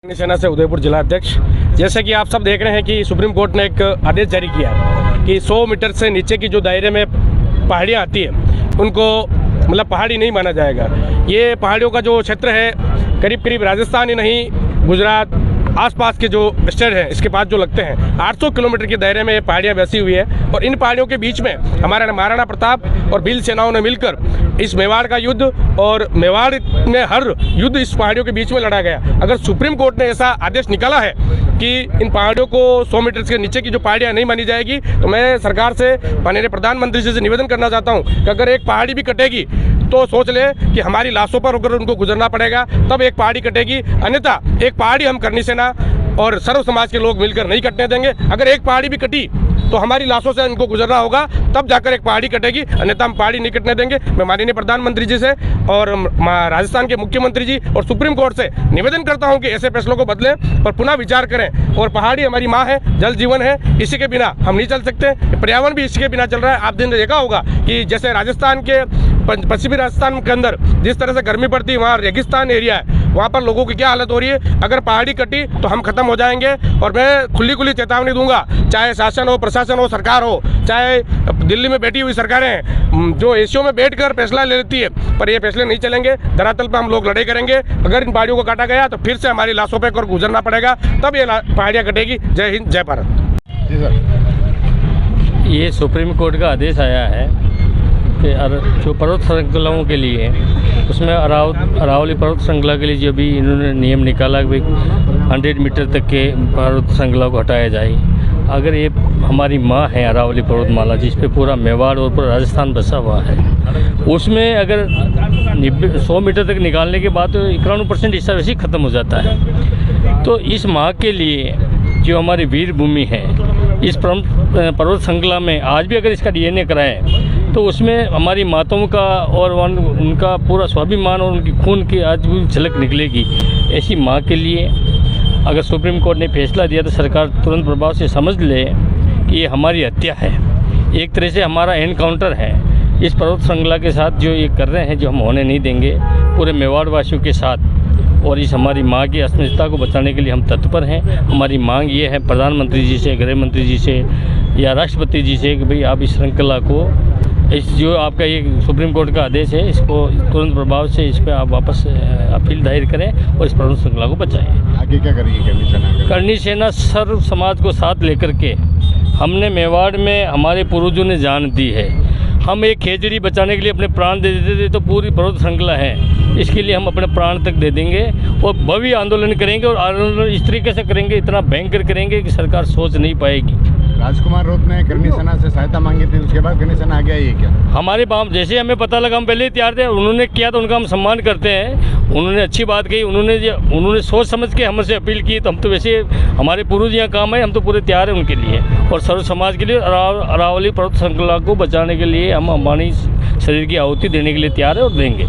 सेना से उदयपुर जिला अध्यक्ष। जैसे कि आप सब देख रहे हैं कि सुप्रीम कोर्ट ने एक आदेश जारी किया है कि 100 मीटर से नीचे की जो दायरे में पहाड़ियाँ आती है उनको मतलब पहाड़ी नहीं माना जाएगा। ये पहाड़ियों का जो क्षेत्र है करीब करीब राजस्थान ही नहीं, गुजरात आसपास के जो स्टेट हैं इसके पास जो लगते हैं 800 किलोमीटर के दायरे में ये पहाड़ियाँ बसी हुई है। और इन पहाड़ियों के बीच में हमारा महाराणा प्रताप और भील सेनाओं ने मिलकर इस मेवाड़ का युद्ध, और मेवाड़ में हर युद्ध इस पहाड़ियों के बीच में लड़ा गया। अगर सुप्रीम कोर्ट ने ऐसा आदेश निकाला है कि इन पहाड़ियों को 100 मीटर के नीचे की जो पहाड़ियाँ नहीं मानी जाएगी, तो मैं सरकार से, माननीय प्रधानमंत्री जी से निवेदन करना चाहता हूँ कि अगर एक पहाड़ी भी कटेगी तो सोच ले कि हमारी लाशों पर होकर उनको गुजरना पड़ेगा, तब एक पहाड़ी कटेगी। अन्यथा एक पहाड़ी हम करनी सेना और सर्व समाज के लोग मिलकर नहीं कटने देंगे। अगर एक पहाड़ी भी कटी तो हमारी लाशों से इनको गुजरना होगा, तब जाकर एक पहाड़ी कटेगी, अन्यथा हम पहाड़ी नहीं कटने देंगे। मैं माननीय प्रधानमंत्री जी से और राजस्थान के मुख्यमंत्री जी और सुप्रीम कोर्ट से निवेदन करता हूं कि ऐसे फैसलों को बदलें और पुनः विचार करें। और पहाड़ी हमारी माँ है, जल जीवन है, इसी के बिना हम नहीं चल सकते। पर्यावरण भी इसी के बिना चल रहा है। आप ने देखा होगा कि जैसे राजस्थान के पश्चिमी राजस्थान के अंदर जिस तरह से गर्मी पड़ती है, वहाँ रेगिस्तान एरिया है, वहाँ पर लोगों की क्या हालत हो रही है। अगर पहाड़ी कटी तो हम खत्म हो जाएंगे। और मैं खुली चेतावनी दूंगा, चाहे शासन हो, प्रशासन हो, सरकार हो, चाहे दिल्ली में बैठी हुई सरकारें जो एशियो में बैठकर फैसला ले लेती है, पर ये फैसले नहीं चलेंगे। धरातल पर हम लोग लड़ाई करेंगे। अगर इन पहाड़ियों को काटा गया तो फिर से हमारी लाशों पर गुजरना पड़ेगा, तब ये पहाड़ियाँ कटेगी। जय हिंद, जय भारत। जी सर, ये सुप्रीम कोर्ट का आदेश आया है कि जो पर्वत श्रृंखलाओं के लिए उसमें अरावली पर्वत श्रृंखला के लिए जो भी इन्होंने नियम निकाला कि 100 मीटर तक के पर्वत श्रृंखला को हटाया जाए। अगर ये हमारी माँ है अरावली पर्वतमाला, जिस पे पूरा मेवाड़ और पूरा राजस्थान बसा हुआ है, उसमें अगर 100 मीटर तक निकालने के बाद तो 91% हिस्सा वैसे ही ख़त्म हो जाता है। तो इस माँ के लिए जो हमारी वीर भूमि है, इस पर्वत श्रृंखला में आज भी अगर इसका DNA कराएं तो उसमें हमारी माताओं का और उनका पूरा स्वाभिमान और उनकी खून की आज भी झलक निकलेगी। ऐसी माँ के लिए अगर सुप्रीम कोर्ट ने फैसला दिया तो सरकार तुरंत प्रभाव से समझ ले कि ये हमारी हत्या है, एक तरह से हमारा एनकाउंटर है इस पर्वत श्रृंखला के साथ। जो ये कर रहे हैं, जो हम होने नहीं देंगे पूरे मेवाड़ वासियों के साथ। और इस हमारी माँ की अस्मिता को बचाने के लिए हम तत्पर हैं। हमारी मांग ये है प्रधानमंत्री जी से, गृह मंत्री जी से या राष्ट्रपति जी से कि भाई आप इस श्रृंखला को, इस जो आपका ये सुप्रीम कोर्ट का आदेश है, इसको तुरंत प्रभाव से इस पर आप वापस अपील दायर करें और इस पर्वत श्रृंखला को बचाएं। आगे क्या करेगी करनी सेना? करनी सेना सर्व समाज को साथ लेकर के, हमने मेवाड़ में हमारे पूर्वजों ने जान दी है। हम एक खेजड़ी बचाने के लिए अपने प्राण दे देते थे, तो पूरी पर्वत श्रृंखला है, इसके लिए हम अपने प्राण तक दे देंगे और भव्य आंदोलन करेंगे। और आंदोलन इस तरीके से करेंगे, इतना भयंकर करेंगे कि सरकार सोच नहीं पाएगी। राजकुमार रोत ने करनी सेना से सहायता मांगी थी, उसके बाद करनी सेना आगे आई है क्या? हमारे पास जैसे हमें पता लगा हम पहले ही तैयार थे। उन्होंने किया तो उनका हम सम्मान करते हैं। उन्होंने अच्छी बात कही, उन्होंने सोच समझ के हमसे अपील की, तो हम तो वैसे हमारे पूर्वज यहाँ काम है, हम तो पूरे तैयार हैं उनके लिए और सर्व समाज के लिए। अरावली पर्वत श्रृंखला को बचाने के लिए हम हमारी शरीर की आहुति देने के लिए तैयार है और देंगे।